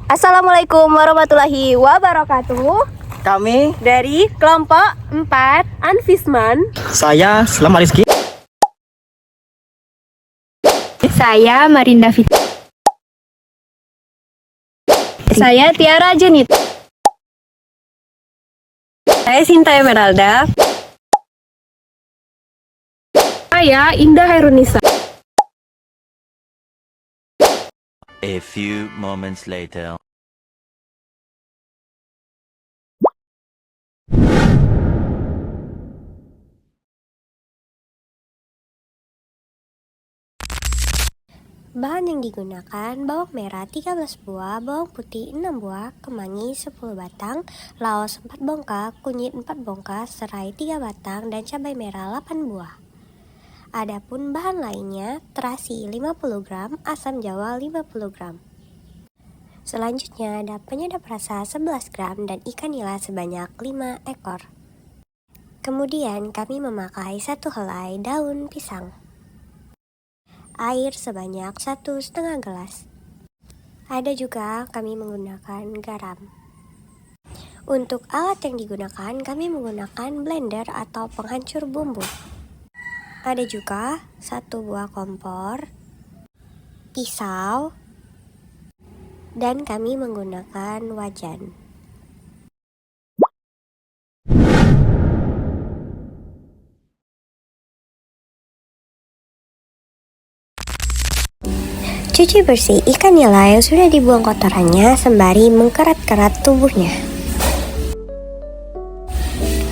Assalamualaikum warahmatullahi wabarakatuh. Kami Dari kelompok 4 Anfisman. Saya Selama Rizky. Saya Marinda Fitri. Saya Tiara Jenit. Saya Sinta Emeralda. Saya Indah Hairunisa. A few moments later. Bahan yang digunakan: bawang merah 13 buah, bawang putih 6 buah, kemangi 10 batang, laos 4 bongkah, kunyit 4 bongkah, serai 3 batang, dan cabai merah 8 buah. Adapun bahan lainnya: terasi 50 gram, asam jawa 50 gram. Selanjutnya ada penyedap rasa 11 gram dan ikan nila sebanyak 5 ekor. Kemudian kami memakai 1 helai daun pisang. Air sebanyak 1,5 gelas. Ada juga kami menggunakan garam. Untuk alat yang digunakan, kami menggunakan blender atau penghancur bumbu. Ada juga 1 buah kompor, pisau, dan kami menggunakan wajan. Cuci bersih ikan nila yang sudah dibuang kotorannya sembari mengkerat-kerat tubuhnya.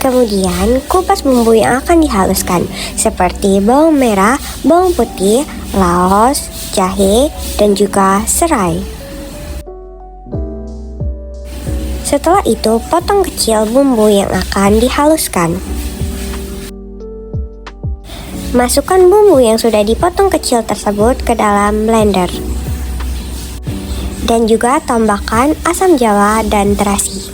Kemudian kupas bumbu yang akan dihaluskan seperti bawang merah, bawang putih, laos, jahe, dan juga serai. Setelah itu potong kecil bumbu yang akan dihaluskan. Masukkan bumbu yang sudah dipotong kecil tersebut ke dalam blender. Dan juga tambahkan asam jawa dan terasi.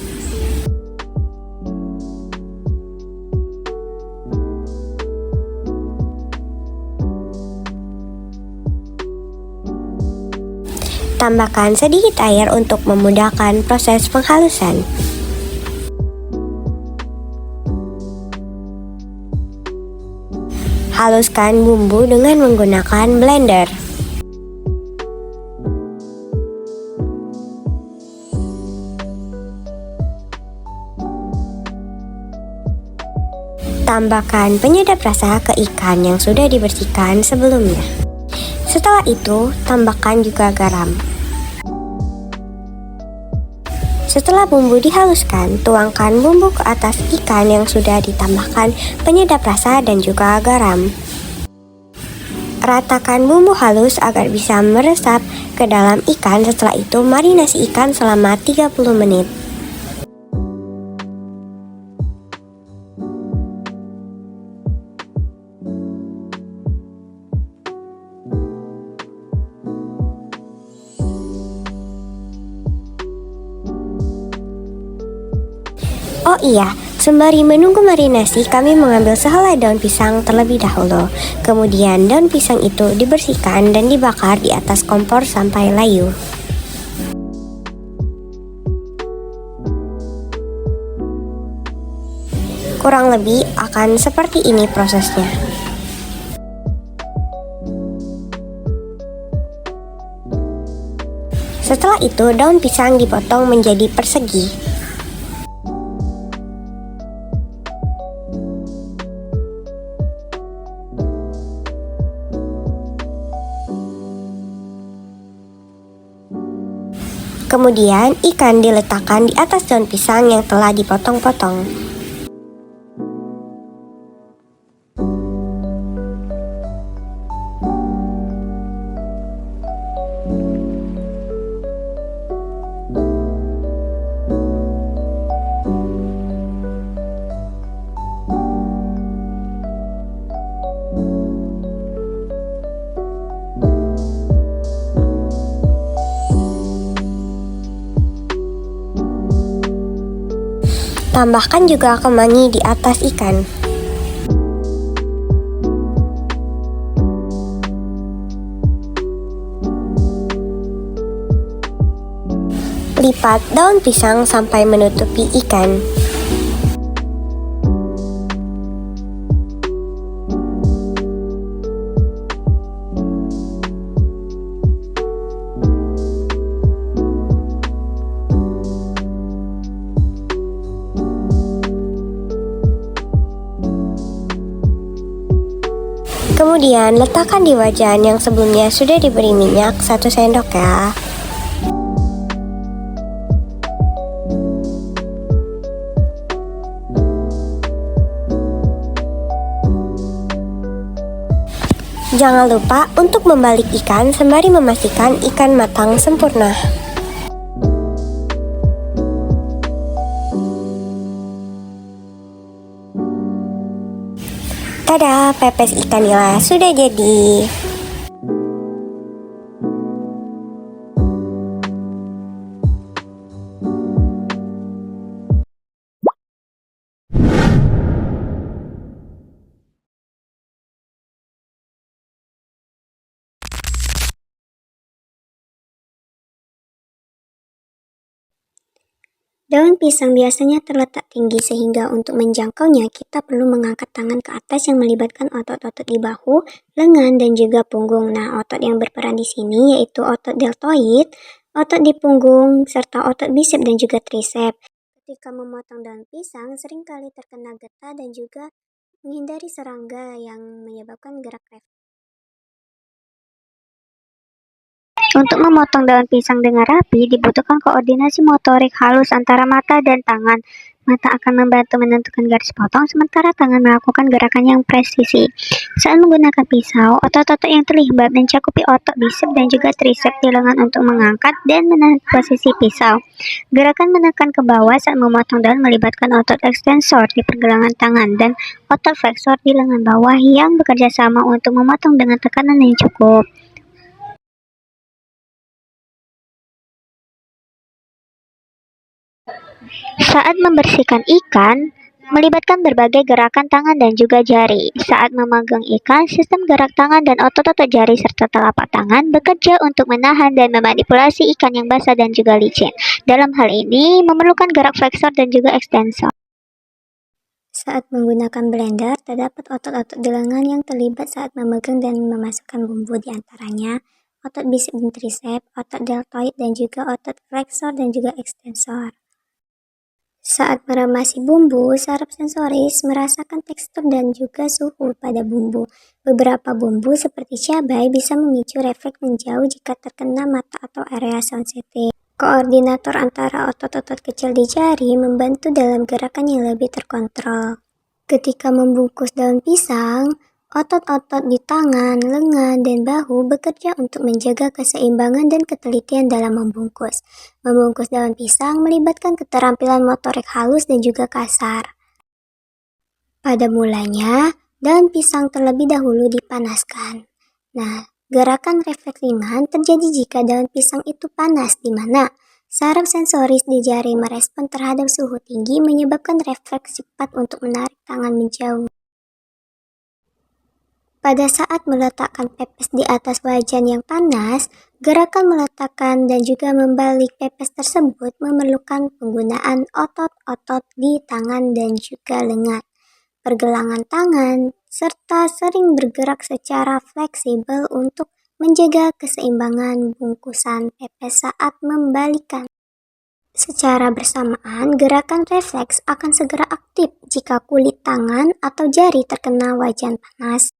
Tambahkan sedikit air untuk memudahkan proses penghalusan. Haluskan bumbu dengan menggunakan blender. Tambahkan penyedap rasa ke ikan yang sudah dibersihkan sebelumnya. Setelah itu, tambahkan juga garam. Setelah bumbu dihaluskan, tuangkan bumbu ke atas ikan yang sudah ditambahkan penyedap rasa dan juga garam. Ratakan bumbu halus agar bisa meresap ke dalam ikan. Setelah itu, marinasi ikan selama 30 menit. Oh iya, sembari menunggu marinasi, kami mengambil sehelai daun pisang terlebih dahulu. Kemudian daun pisang itu dibersihkan dan dibakar di atas kompor sampai layu. Kurang lebih akan seperti ini prosesnya. Setelah itu, daun pisang dipotong menjadi persegi. Kemudian ikan diletakkan di atas daun pisang yang telah dipotong-potong. Tambahkan juga kemangi di atas ikan. Lipat daun pisang sampai menutupi ikan. Kemudian letakkan di wajan yang sebelumnya sudah diberi minyak 1 sendok ya. Jangan lupa untuk membalik ikan sembari memastikan ikan matang sempurna. Tada, pepes ikan nila sudah jadi. Daun pisang biasanya terletak tinggi sehingga untuk menjangkaunya kita perlu mengangkat tangan ke atas yang melibatkan otot-otot di bahu, lengan, dan juga punggung. Nah, otot yang berperan di sini yaitu otot deltoid, otot di punggung, serta otot bisep dan juga trisep. Ketika memotong daun pisang, seringkali terkena getah dan juga menghindari serangga yang menyebabkan gerak refleks. Untuk memotong daun pisang dengan rapi, dibutuhkan koordinasi motorik halus antara mata dan tangan. Mata akan membantu menentukan garis potong, sementara tangan melakukan gerakan yang presisi. Saat menggunakan pisau, otot-otot yang terlibat mencakupi otot bisep dan juga trisep di lengan untuk mengangkat dan menahan posisi pisau. Gerakan menekan ke bawah saat memotong daun melibatkan otot ekstensor di pergelangan tangan dan otot fleksor di lengan bawah yang bekerja sama untuk memotong dengan tekanan yang cukup. Saat membersihkan ikan, melibatkan berbagai gerakan tangan dan juga jari. Saat memegang ikan, sistem gerak tangan dan otot-otot jari serta telapak tangan bekerja untuk menahan dan memanipulasi ikan yang basah dan juga licin. Dalam hal ini, memerlukan gerak fleksor dan juga ekstensor. Saat menggunakan blender, terdapat otot-otot di lengan yang terlibat saat memegang dan memasukkan bumbu, di antaranya otot bisep dan trisep, otot deltoid, dan juga otot fleksor dan juga ekstensor. Saat meremasi bumbu, saraf sensoris merasakan tekstur dan juga suhu pada bumbu. Beberapa bumbu seperti cabai bisa memicu refleks menjauh jika terkena mata atau area sensitif. Koordinator antara otot-otot kecil di jari membantu dalam gerakan yang lebih terkontrol. Ketika membungkus daun pisang, otot-otot di tangan, lengan, dan bahu bekerja untuk menjaga keseimbangan dan ketelitian dalam membungkus. Membungkus daun pisang melibatkan keterampilan motorik halus dan juga kasar. Pada mulanya, daun pisang terlebih dahulu dipanaskan. Nah, gerakan refleks ringan terjadi jika daun pisang itu panas, di mana saraf sensoris di jari merespon terhadap suhu tinggi menyebabkan refleks cepat untuk menarik tangan menjauh. Pada saat meletakkan pepes di atas wajan yang panas, gerakan meletakkan dan juga membalik pepes tersebut memerlukan penggunaan otot-otot di tangan dan juga lengan, pergelangan tangan, serta sering bergerak secara fleksibel untuk menjaga keseimbangan bungkusan pepes saat membalikkan. Secara bersamaan, gerakan refleks akan segera aktif jika kulit tangan atau jari terkena wajan panas.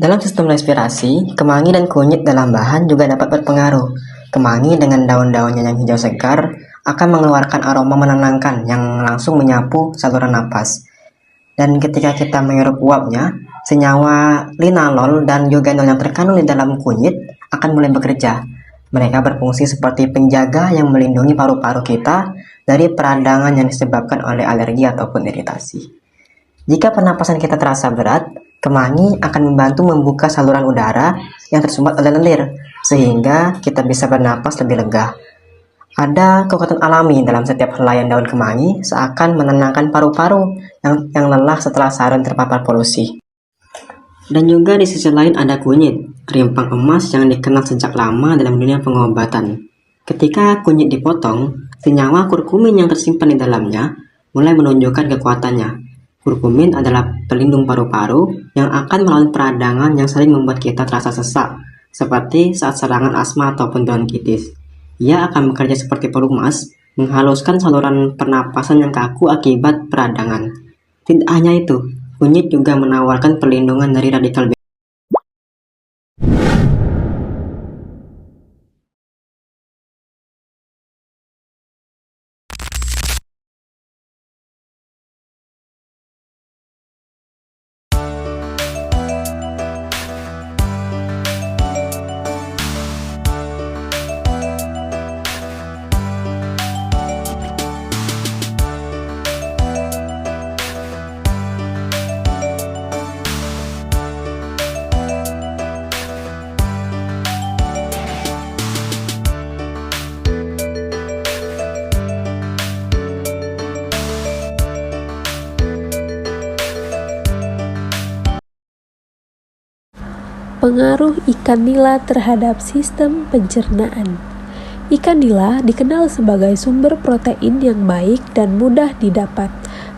Dalam sistem respirasi, kemangi dan kunyit dalam bahan juga dapat berpengaruh. Kemangi dengan daun-daunnya yang hijau segar akan mengeluarkan aroma menenangkan yang langsung menyapu saluran napas. Dan ketika kita menghirup uapnya, senyawa linalol dan eugenol yang terkandung di dalam kunyit akan mulai bekerja. Mereka berfungsi seperti penjaga yang melindungi paru-paru kita dari peradangan yang disebabkan oleh alergi ataupun iritasi. Jika pernapasan kita terasa berat, Kemangi akan membantu membuka saluran udara yang tersumbat oleh lendir, sehingga kita bisa bernapas lebih lega. Ada kekuatan alami dalam setiap helaian daun kemangi, seakan menenangkan paru-paru yang lelah setelah seharian terpapar polusi. Dan juga di sisi lain ada kunyit, rimpang emas yang dikenal sejak lama dalam dunia pengobatan. Ketika kunyit dipotong, senyawa kurkumin yang tersimpan di dalamnya mulai menunjukkan kekuatannya. Kurkumin adalah pelindung paru-paru yang akan melawan peradangan yang sering membuat kita terasa sesak, seperti saat serangan asma ataupun bronkitis. Ia akan bekerja seperti pelumas, menghaluskan saluran pernapasan yang kaku akibat peradangan. Tidak hanya itu, kunyit juga menawarkan perlindungan dari radikal bebas. Pengaruh ikan nila terhadap sistem pencernaan. Ikan nila dikenal sebagai sumber protein yang baik dan mudah didapat.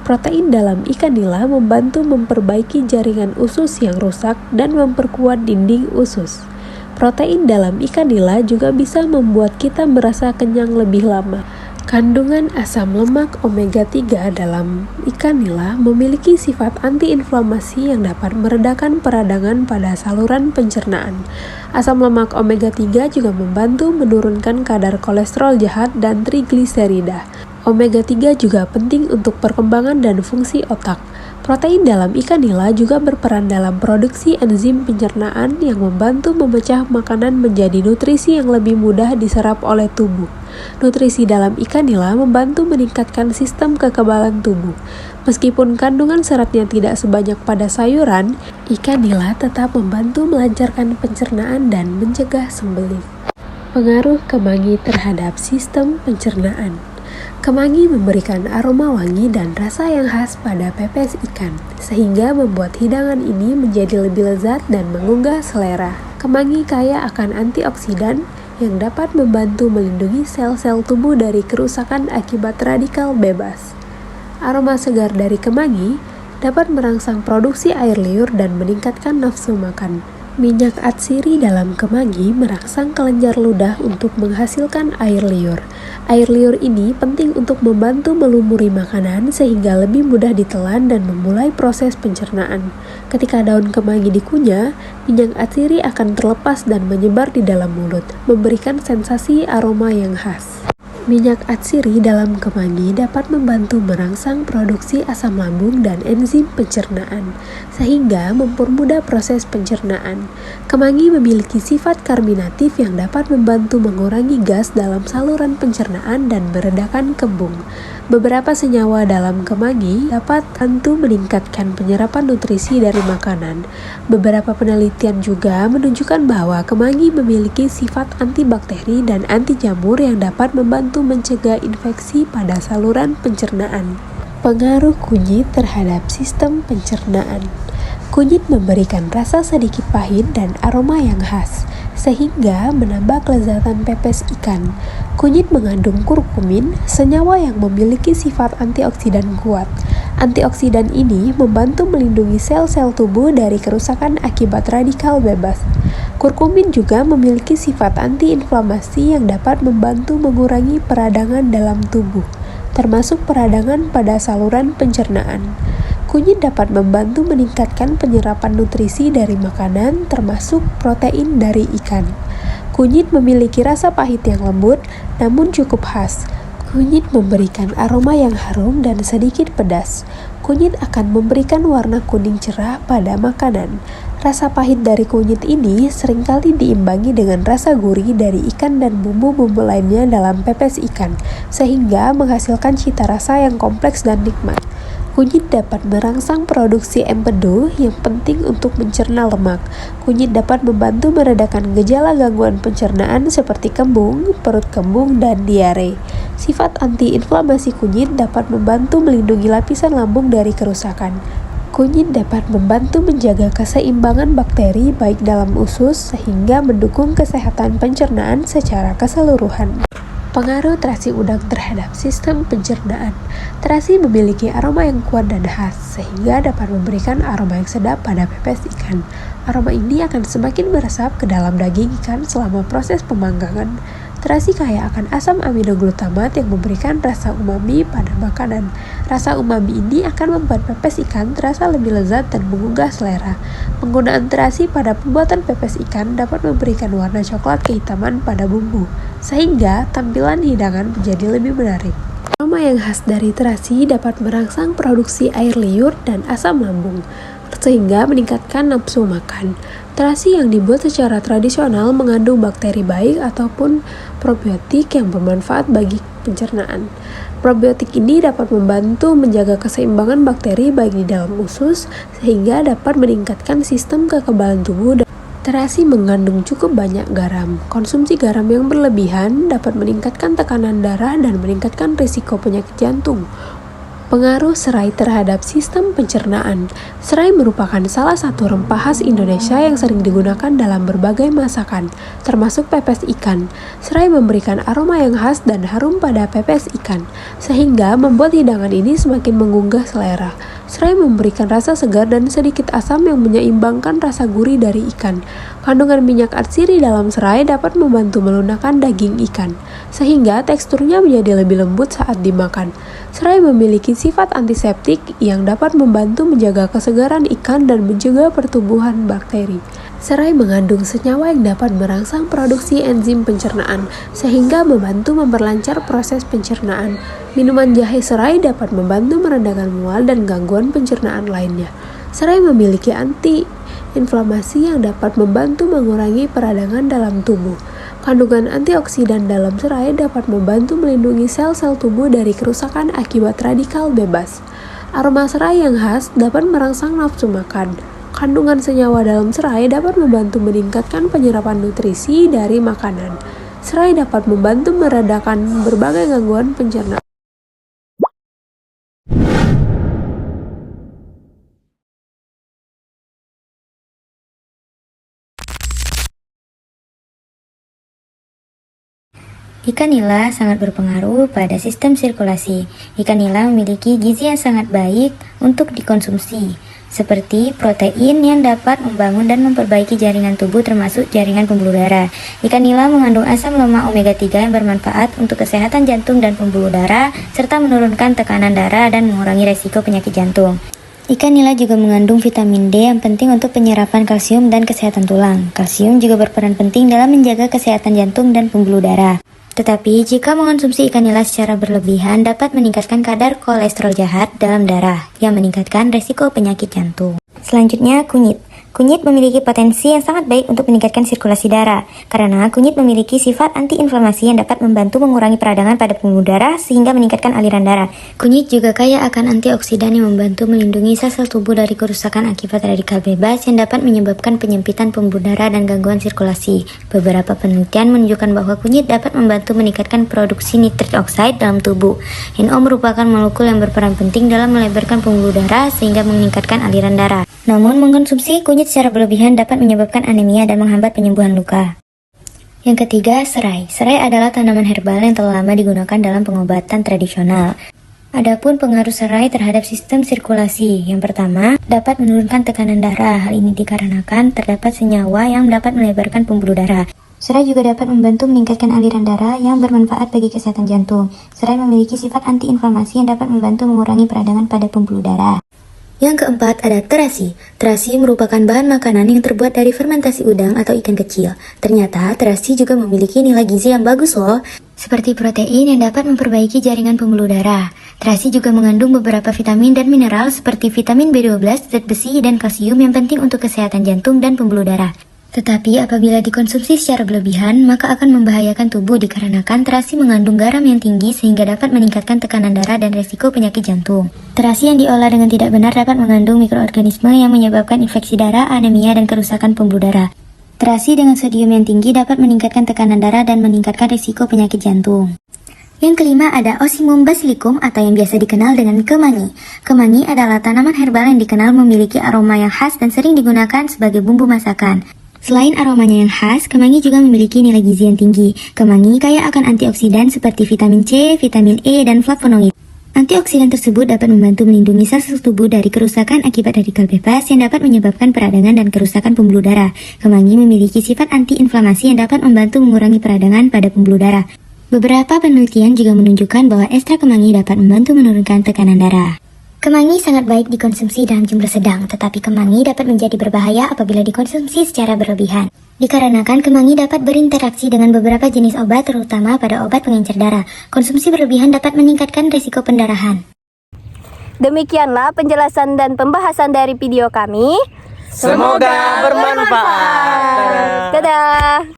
Protein dalam ikan nila membantu memperbaiki jaringan usus yang rusak dan memperkuat dinding usus. Protein dalam ikan nila juga bisa membuat kita merasa kenyang lebih lama. Kandungan asam lemak omega 3 dalam ikan nila memiliki sifat antiinflamasi yang dapat meredakan peradangan pada saluran pencernaan. Asam lemak omega 3 juga membantu menurunkan kadar kolesterol jahat dan trigliserida. Omega 3 juga penting untuk perkembangan dan fungsi otak. Protein dalam ikan nila juga berperan dalam produksi enzim pencernaan yang membantu memecah makanan menjadi nutrisi yang lebih mudah diserap oleh tubuh. Nutrisi dalam ikan nila membantu meningkatkan sistem kekebalan tubuh. Meskipun kandungan seratnya tidak sebanyak pada sayuran, ikan nila tetap membantu melancarkan pencernaan dan mencegah sembelit. Pengaruh kemangi terhadap sistem pencernaan. Kemangi memberikan aroma wangi dan rasa yang khas pada pepes ikan, sehingga membuat hidangan ini menjadi lebih lezat dan menggugah selera. Kemangi kaya akan antioksidan yang dapat membantu melindungi sel-sel tubuh dari kerusakan akibat radikal bebas. Aroma segar dari kemangi dapat merangsang produksi air liur dan meningkatkan nafsu makan. Minyak atsiri dalam kemangi merangsang kelenjar ludah untuk menghasilkan air liur. Air liur ini penting untuk membantu melumuri makanan sehingga lebih mudah ditelan dan memulai proses pencernaan. Ketika daun kemangi dikunyah, minyak atsiri akan terlepas dan menyebar di dalam mulut, memberikan sensasi aroma yang khas. Minyak atsiri dalam kemangi dapat membantu merangsang produksi asam lambung dan enzim pencernaan, sehingga mempermudah proses pencernaan. Kemangi memiliki sifat karminatif yang dapat membantu mengurangi gas dalam saluran pencernaan dan meredakan kembung. Beberapa senyawa dalam kemangi dapat bantu meningkatkan penyerapan nutrisi dari makanan. Beberapa penelitian juga menunjukkan bahwa kemangi memiliki sifat antibakteri dan anti jamur yang dapat membantu mencegah infeksi pada saluran pencernaan. Pengaruh kunyit terhadap sistem pencernaan. Kunyit memberikan rasa sedikit pahit dan aroma yang khas, sehingga menambah kelezatan pepes ikan. Kunyit mengandung kurkumin, senyawa yang memiliki sifat antioksidan kuat. Antioksidan ini membantu melindungi sel-sel tubuh dari kerusakan akibat radikal bebas. Kurkumin juga memiliki sifat antiinflamasi yang dapat membantu mengurangi peradangan dalam tubuh, termasuk peradangan pada saluran pencernaan. Kunyit dapat membantu meningkatkan penyerapan nutrisi dari makanan, termasuk protein dari ikan. Kunyit memiliki rasa pahit yang lembut, namun cukup khas. Kunyit memberikan aroma yang harum dan sedikit pedas. Kunyit akan memberikan warna kuning cerah pada makanan. Rasa pahit dari kunyit ini seringkali diimbangi dengan rasa gurih dari ikan dan bumbu-bumbu lainnya dalam pepes ikan, sehingga menghasilkan cita rasa yang kompleks dan nikmat. Kunyit dapat merangsang produksi empedu yang penting untuk mencerna lemak. Kunyit dapat membantu meredakan gejala gangguan pencernaan seperti kembung, perut kembung, dan diare. Sifat antiinflamasi kunyit dapat membantu melindungi lapisan lambung dari kerusakan. Kunyit dapat membantu menjaga keseimbangan bakteri baik dalam usus sehingga mendukung kesehatan pencernaan secara keseluruhan. Pengaruh terasi udang terhadap sistem pencernaan. Terasi memiliki aroma yang kuat dan khas, sehingga dapat memberikan aroma yang sedap pada pepes ikan. Aroma ini akan semakin meresap ke dalam daging ikan selama proses pemanggangan. Terasi kaya akan asam aminoglutamat yang memberikan rasa umami pada makanan. Rasa umami ini akan membuat pepes ikan terasa lebih lezat dan menggugah selera. Penggunaan terasi pada pembuatan pepes ikan dapat memberikan warna coklat kehitaman pada bumbu, sehingga tampilan hidangan menjadi lebih menarik. Aroma yang khas dari terasi dapat merangsang produksi air liur dan asam lambung, sehingga meningkatkan nafsu makan. Terasi yang dibuat secara tradisional mengandung bakteri baik ataupun probiotik yang bermanfaat bagi pencernaan. Probiotik ini dapat membantu menjaga keseimbangan bakteri baik di dalam usus, sehingga dapat meningkatkan sistem kekebalan tubuh. Terasi mengandung cukup banyak garam. Konsumsi garam yang berlebihan dapat meningkatkan tekanan darah dan meningkatkan risiko penyakit jantung. Pengaruh serai terhadap sistem pencernaan. Serai merupakan salah satu rempah khas Indonesia yang sering digunakan dalam berbagai masakan, termasuk pepes ikan. Serai memberikan aroma yang khas dan harum pada pepes ikan, sehingga membuat hidangan ini semakin menggugah selera. Serai memberikan rasa segar dan sedikit asam yang menyeimbangkan rasa gurih dari ikan. Kandungan minyak atsiri dalam serai dapat membantu melunakkan daging ikan, sehingga teksturnya menjadi lebih lembut saat dimakan. Serai memiliki sifat antiseptik yang dapat membantu menjaga kesegaran ikan dan mencegah pertumbuhan bakteri. Serai mengandung senyawa yang dapat merangsang produksi enzim pencernaan, sehingga membantu memperlancar proses pencernaan. Minuman jahe serai dapat membantu meredakan mual dan gangguan pencernaan lainnya. Serai memiliki anti-inflamasi yang dapat membantu mengurangi peradangan dalam tubuh. Kandungan antioksidan dalam serai dapat membantu melindungi sel-sel tubuh dari kerusakan akibat radikal bebas. Aroma serai yang khas dapat merangsang nafsu makan. Kandungan senyawa dalam serai dapat membantu meningkatkan penyerapan nutrisi dari makanan. Serai dapat membantu meredakan berbagai gangguan pencernaan. Ikan nila sangat berpengaruh pada sistem sirkulasi. Ikan nila memiliki gizi yang sangat baik untuk dikonsumsi, seperti protein yang dapat membangun dan memperbaiki jaringan tubuh termasuk jaringan pembuluh darah. Ikan nila mengandung asam lemak omega 3 yang bermanfaat untuk kesehatan jantung dan pembuluh darah, serta menurunkan tekanan darah dan mengurangi resiko penyakit jantung. Ikan nila juga mengandung vitamin D yang penting untuk penyerapan kalsium dan kesehatan tulang. Kalsium juga berperan penting dalam menjaga kesehatan jantung dan pembuluh darah. Tetapi, jika mengonsumsi ikan nila secara berlebihan dapat meningkatkan kadar kolesterol jahat dalam darah yang meningkatkan resiko penyakit jantung. Selanjutnya, kunyit. Kunyit memiliki potensi yang sangat baik untuk meningkatkan sirkulasi darah, karena kunyit memiliki sifat antiinflamasi yang dapat membantu mengurangi peradangan pada pembuluh darah sehingga meningkatkan aliran darah. Kunyit juga kaya akan antioksidan yang membantu melindungi sel-sel tubuh dari kerusakan akibat radikal bebas yang dapat menyebabkan penyempitan pembuluh darah dan gangguan sirkulasi. Beberapa penelitian menunjukkan bahwa kunyit dapat membantu meningkatkan produksi nitrit oxide dalam tubuh. NO merupakan molekul yang berperan penting dalam melebarkan pembuluh darah sehingga meningkatkan aliran darah. Namun, mengkonsumsi kunyit secara berlebihan dapat menyebabkan anemia dan menghambat penyembuhan luka. Yang ketiga, serai. Serai adalah tanaman herbal yang telah lama digunakan dalam pengobatan tradisional. Adapun pengaruh serai terhadap sistem sirkulasi. Yang pertama, dapat menurunkan tekanan darah. Hal ini dikarenakan terdapat senyawa yang dapat melebarkan pembuluh darah. Serai juga dapat membantu meningkatkan aliran darah yang bermanfaat bagi kesehatan jantung. Serai memiliki sifat antiinflamasi yang dapat membantu mengurangi peradangan pada pembuluh darah. Yang keempat ada terasi. Terasi merupakan bahan makanan yang terbuat dari fermentasi udang atau ikan kecil. Ternyata terasi juga memiliki nilai gizi yang bagus loh, seperti protein yang dapat memperbaiki jaringan pembuluh darah. Terasi juga mengandung beberapa vitamin dan mineral seperti vitamin B12, zat besi, dan kalsium yang penting untuk kesehatan jantung dan pembuluh darah. Tetapi apabila dikonsumsi secara berlebihan, maka akan membahayakan tubuh dikarenakan terasi mengandung garam yang tinggi sehingga dapat meningkatkan tekanan darah dan resiko penyakit jantung. Terasi yang diolah dengan tidak benar dapat mengandung mikroorganisme yang menyebabkan infeksi darah, anemia, dan kerusakan pembuluh darah. Terasi dengan sodium yang tinggi dapat meningkatkan tekanan darah dan meningkatkan risiko penyakit jantung. Yang kelima ada Ocimum basilicum atau yang biasa dikenal dengan kemangi. Kemangi adalah tanaman herbal yang dikenal memiliki aroma yang khas dan sering digunakan sebagai bumbu masakan. Selain aromanya yang khas, kemangi juga memiliki nilai gizi yang tinggi. Kemangi kaya akan antioksidan seperti vitamin C, vitamin E, dan flavonoid. Antioksidan tersebut dapat membantu melindungi sel-sel tubuh dari kerusakan akibat radikal bebas yang dapat menyebabkan peradangan dan kerusakan pembuluh darah. Kemangi memiliki sifat anti-inflamasi yang dapat membantu mengurangi peradangan pada pembuluh darah. Beberapa penelitian juga menunjukkan bahwa ekstrak kemangi dapat membantu menurunkan tekanan darah. Kemangi sangat baik dikonsumsi dalam jumlah sedang, tetapi kemangi dapat menjadi berbahaya apabila dikonsumsi secara berlebihan. Dikarenakan kemangi dapat berinteraksi dengan beberapa jenis obat, terutama pada obat pengencer darah. Konsumsi berlebihan dapat meningkatkan risiko pendarahan. Demikianlah penjelasan dan pembahasan dari video kami. Semoga bermanfaat. Dadah.